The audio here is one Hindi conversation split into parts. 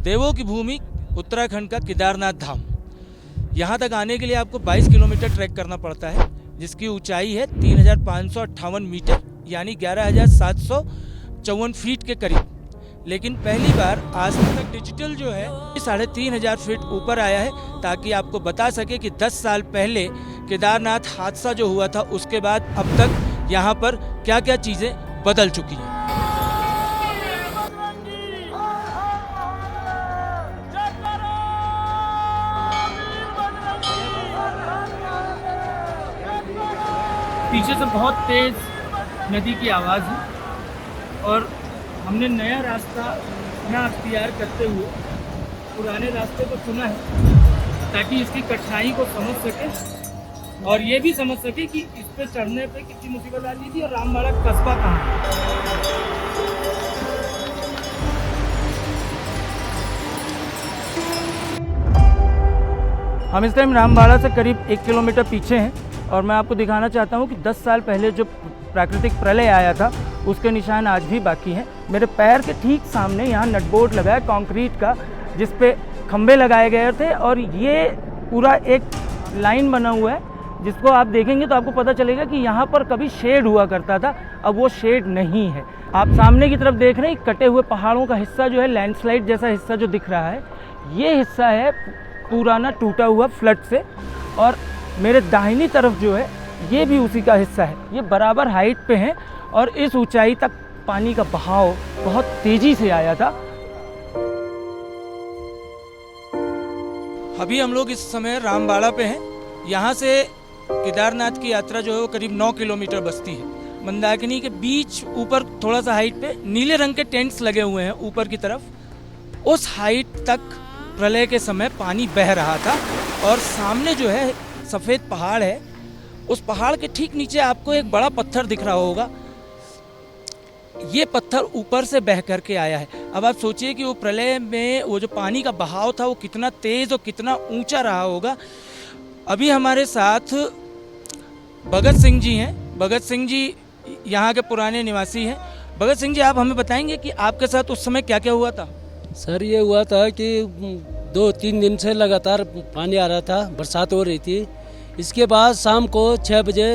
देवों की भूमि उत्तराखंड का केदारनाथ धाम। यहाँ तक आने के लिए आपको 22 किलोमीटर ट्रैक करना पड़ता है, जिसकी ऊंचाई है 3558 मीटर यानी 11,754 फीट के करीब। लेकिन पहली बार आज तक डिजिटल जो है 3,500 फीट ऊपर आया है, ताकि आपको बता सके कि 10 साल पहले केदारनाथ हादसा जो हुआ था उसके बाद अब तक यहाँ पर क्या क्या चीज़ें बदल चुकी हैं। पीछे से बहुत तेज नदी की आवाज़ है और हमने नया रास्ता ना अख्तियार करते हुए पुराने रास्ते को चुना है, ताकि इसकी कठिनाई को समझ सके और ये भी समझ सके कि इस पे चढ़ने पे कितनी मुसीबत आती थी और रामबाड़ा कस्बा कहाँ है। हम इस टाइम रामबाड़ा से करीब 1 किलोमीटर पीछे हैं और मैं आपको दिखाना चाहता हूँ कि 10 साल पहले जो प्राकृतिक प्रलय आया था उसके निशान आज भी बाकी हैं। मेरे पैर के ठीक सामने यहाँ नटबोर्ड लगा है कंक्रीट का, जिस पे खंभे लगाए गए थे और ये पूरा एक लाइन बना हुआ है, जिसको आप देखेंगे तो आपको पता चलेगा कि यहाँ पर कभी शेड हुआ करता था, अब वो शेड नहीं है। आप सामने की तरफ देख रहे हैं कटे हुए पहाड़ों का हिस्सा जो है, लैंडस्लाइड जैसा हिस्सा जो दिख रहा है, ये हिस्सा है पुराना टूटा हुआ फ्लड से। और मेरे दाहिनी तरफ जो है ये भी उसी का हिस्सा है। ये बराबर हाइट पे हैं और इस ऊंचाई तक पानी का बहाव बहुत तेजी से आया था। अभी हम लोग इस समय रामबाड़ा पे हैं। यहाँ से केदारनाथ की यात्रा जो है वो करीब 9 किलोमीटर बसती है। मंदाकिनी के बीच ऊपर थोड़ा सा हाइट पे नीले रंग के टेंट्स लगे हुए हैं ऊपर की तरफ। उस हाइट तक प्रलय के समय पानी बह रहा था और सामने जो है सफ़ेद पहाड़ है, उस पहाड़ के ठीक नीचे आपको एक बड़ा पत्थर दिख रहा होगा। ये पत्थर ऊपर से बह करके आया है। अब आप सोचिए कि वो प्रलय में वो जो पानी का बहाव था वो कितना तेज़ और कितना ऊंचा रहा होगा। अभी हमारे साथ भगत सिंह जी हैं। भगत सिंह जी यहाँ के पुराने निवासी हैं। भगत सिंह जी, आप हमें बताएंगे कि आपके साथ उस समय क्या क्या हुआ था? सर, ये हुआ था कि 2-3 दिन से लगातार पानी आ रहा था, बरसात हो रही थी। इसके बाद शाम को 6 बजे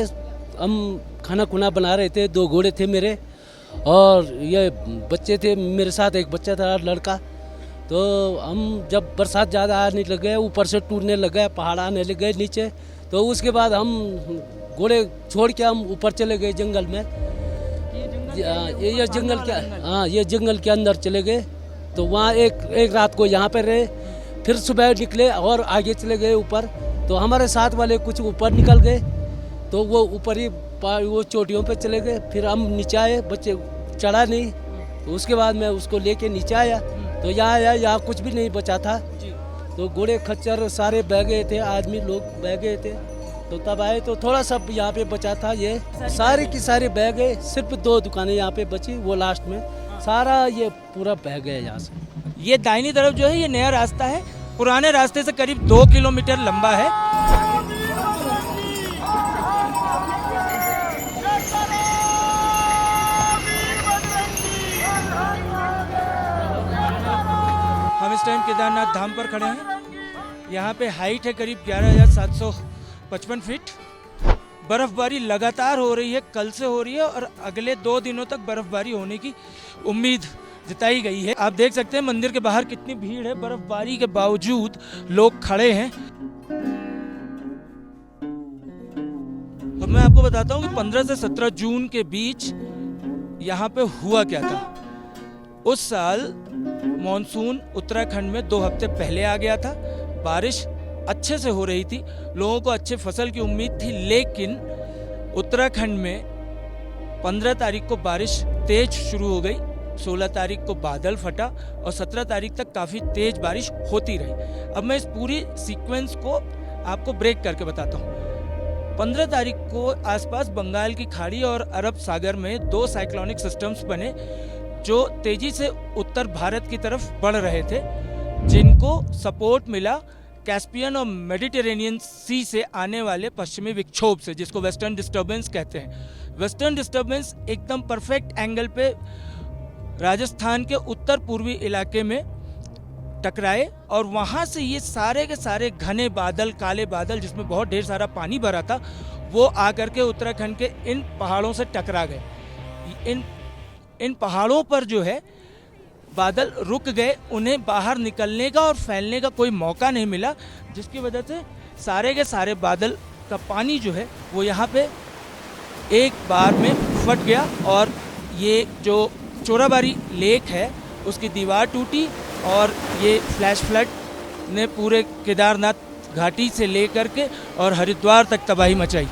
हम खाना खुना बना रहे थे। 2 घोड़े थे मेरे और ये बच्चे थे मेरे साथ, एक बच्चा था लड़का। तो हम जब बरसात ज़्यादा आने लगे, ऊपर से टूटने लगे, पहाड़ आने लगे नीचे, तो उसके बाद हम घोड़े छोड़ के हम ऊपर चले गए जंगल में। ये जंगल के अंदर चले गए। तो वहाँ एक रात को यहाँ पर रहे, फिर सुबह निकले और आगे चले गए ऊपर। तो हमारे साथ वाले कुछ ऊपर निकल गए, तो वो ऊपर ही वो चोटियों पे चले गए। फिर हम नीचे आए, बच्चे चढ़ा नहीं, तो उसके बाद मैं उसको लेके नीचे आया। तो यहाँ आया, यहाँ कुछ भी नहीं बचा था। तो घोड़े खच्चर सारे बह गए थे, आदमी लोग बह गए थे। तो तब आए तो थोड़ा सा यहाँ पे बचा था, ये सारे की सारे बह गए। सिर्फ 2 दुकानें यहाँ पे बची, वो लास्ट में सारा ये पूरा बह गया यहाँ से। ये दाहिनी तरफ जो है ये नया रास्ता है, पुराने रास्ते से करीब 2 किलोमीटर लंबा है। हम इस टाइम केदारनाथ धाम पर खड़े हैं। यहाँ पे हाइट है करीब 11,755 फीट। बर्फबारी लगातार हो रही है, कल से हो रही है और अगले 2 दिनों तक बर्फबारी होने की उम्मीद जताई गई है। आप देख सकते हैं मंदिर के बाहर कितनी भीड़ है। बर्फबारी के बावजूद लोग खड़े हैं। अब मैं आपको बताता हूँ कि 15 से 17 जून के बीच यहाँ पे हुआ क्या था। उस साल मॉनसून उत्तराखंड में 2 हफ्ते पहले आ गया था। बारिश अच्छे से हो रही थी, लोगों को अच्छे फसल की उम्मीद थी। लेकिन उत्तराखंड में 15 तारीख को बारिश तेज शुरू हो गई, 16 तारीख को बादल फटा और 17 तारीख तक काफ़ी तेज बारिश होती रही। अब मैं इस पूरी सीक्वेंस को आपको ब्रेक करके बताता हूँ। 15 तारीख को आसपास बंगाल की खाड़ी और अरब सागर में 2 साइक्लोनिक सिस्टम्स बने, जो तेजी से उत्तर भारत की तरफ बढ़ रहे थे, जिनको सपोर्ट मिला कैस्पियन और मेडिटेरेनियन सी से आने वाले पश्चिमी विक्षोभ से, जिसको वेस्टर्न डिस्टर्बेंस कहते हैं। वेस्टर्न डिस्टर्बेंस एकदम परफेक्ट एंगल पे राजस्थान के उत्तर पूर्वी इलाके में टकराए और वहाँ से ये सारे के सारे घने बादल, काले बादल जिसमें बहुत ढेर सारा पानी भरा था, वो आकर के उत्तराखंड के इन पहाड़ों से टकरा गए। इन पहाड़ों पर जो है बादल रुक गए, उन्हें बाहर निकलने का और फैलने का कोई मौका नहीं मिला, जिसकी वजह से सारे के सारे बादल का पानी जो है वो यहाँ पे एक बार में फट गया और ये जो चोराबाड़ी लेक है उसकी दीवार टूटी और ये फ्लैश फ्लड ने पूरे केदारनाथ घाटी से लेकर के और हरिद्वार तक तबाही मचाई।